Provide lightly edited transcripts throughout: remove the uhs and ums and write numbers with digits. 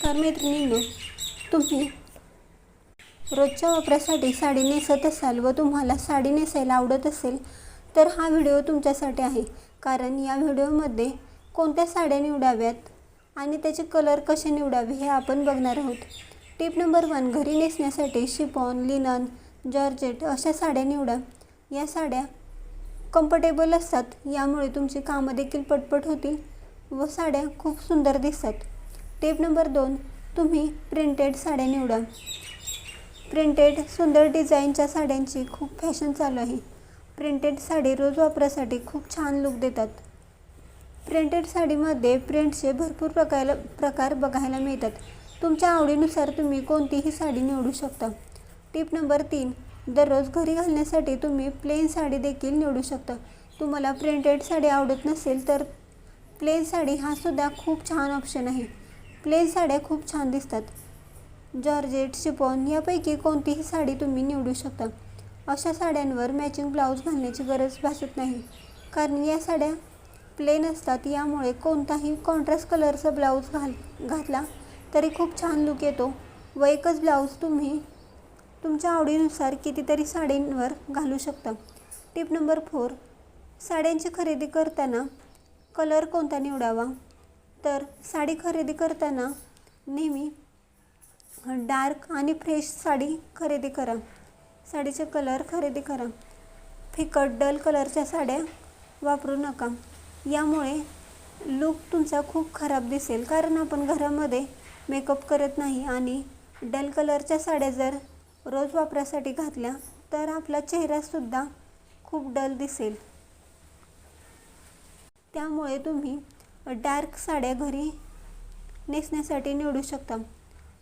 नमस्कार मैत्रिणींनो, तुम्ही रोजच्या वापरासाठी साडी नेसत असाल व तुम्हाला साडी नेसायला आवडत असेल तर हा व्हिडिओ तुमच्यासाठी आहे. कारण या व्हिडिओमध्ये कोणत्या साड्या निवडाव्यात आणि त्याचे कलर कसे निवडावे हे आपण बघणार आहोत. टिप नंबर 1, घरी नेसण्यासाठी शिफॉन, लिनन, जॉर्जेट अशा साड्या निवडा. या साड्या कम्फर्टेबल असतात, यामुळे तुमची कामं देखील पटपट होतील व साड्या खूप सुंदर दिसतात. टिप नंबर 2, तुम्ही प्रिंटेड साड्या निवडा. प्रिंटेड सुंदर डिझाईनच्या साड्यांची खूप फॅशन चालू आहे. प्रिंटेड साडी रोज वापरासाठी खूप छान लुक देतात. प्रिंटेड साडीमध्ये प्रिंटचे भरपूर प्रकार बघायला मिळतात. तुमच्या आवडीनुसार तुम्ही कोणतीही साडी निवडू शकता. टिप नंबर 3, दररोज घरी घालण्यासाठी तुम्ही प्लेन साडी देखील निवडू शकता. तुम्हाला प्रिंटेड साडी आवडत नसेल तर प्लेन साडी हा सुद्धा खूप छान ऑप्शन आहे. प्लेन साड्या खूप छान दिसतात. जॉर्जेट, शिफॉन यापैकी कोणतीही साडी तुम्ही निवडू शकता. अशा साड्यांवर मॅचिंग ब्लाऊज घालण्याची गरज भासत नाही, कारण या साड्या प्लेन असतात. यामुळे कोणताही कॉन्ट्रास्ट कलरचा ब्लाऊज घातला तरी खूप छान लुक येतो व एकच ब्लाऊज तुम्ही तुमच्या आवडीनुसार कितीतरी साडींवर घालू शकता. टिप नंबर 4, साड्यांची खरेदी करताना कलर कोणता निवडावा. तर साडी खरेदी करताना नेहमी डार्क आणि फ्रेश साडी खरेदी करा. साडीचे कलर खरेदी करा. फिकट डल कलरच्या साड्या वापरू नका. यामुळे लुक तुमचा खूप खराब दिसेल, कारण आपण घरामध्ये मेकअप करत नाही आणि डल कलरच्या साड्या जर रोज वापरासाठी घातल्या तर आपला चेहरासुद्धा खूप डल दिसेल. त्यामुळे तुम्ही डार्क साड्या घरी नेसण्यासाठी निवडू शकता.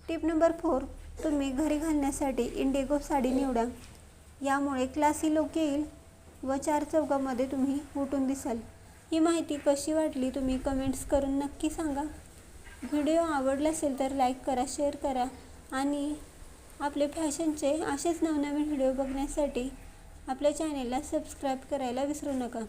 टिप नंबर 4, तुम्ही घरी घालण्यासाठी इंडिगो साडी निवडा. यामुळे क्लासी लुक येईल व चार चौकामध्ये तुम्ही उठून दिसाल. ही माहिती कशी वाटली तुम्ही कमेंट्स करून नक्की सांगा. व्हिडिओ आवडला असेल तर लाईक करा, शेअर करा आणि आपले फॅशनचे असेच नवनवीन व्हिडिओ बघण्यासाठी आपल्या चॅनेलला सबस्क्राईब करायला विसरू नका.